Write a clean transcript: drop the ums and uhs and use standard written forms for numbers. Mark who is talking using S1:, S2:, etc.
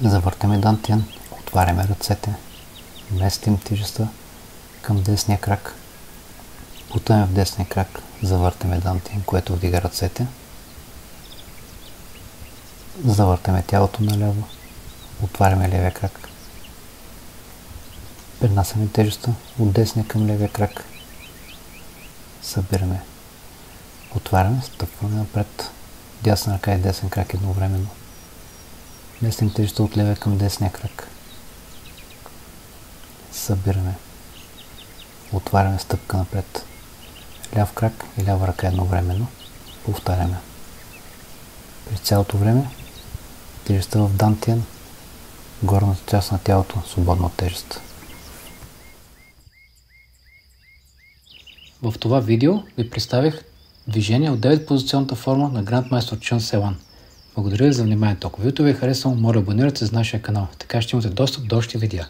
S1: Завъртаме дантиен, отваряме ръцете, местим тежестта към десния крак, бутаме в десния крак, завъртаме дантиен, което вдига ръцете, завъртаме тялото наляво, отваряме левия крак, пренасяме тежестта от десния към левия крак, събираме, отваряме, стъпваме напред, дясна ръка и десен крак едновременно. Местим тежестта от левия към десния крак. Събираме. Отваряме стъпка напред. Ляв крак и лява ръка едновременно. Повтаряме. През цялото време тежестта в дантиен, горната част на тялото свободна от тежест. В това видео ви представих движение от 9-позиционната форма на Grandmaster Chun Se-1. Благодаря ви за вниманието. Ако видеото ви е харесало, моля абонирайте се за нашия канал, така ще имате достъп до още видеа.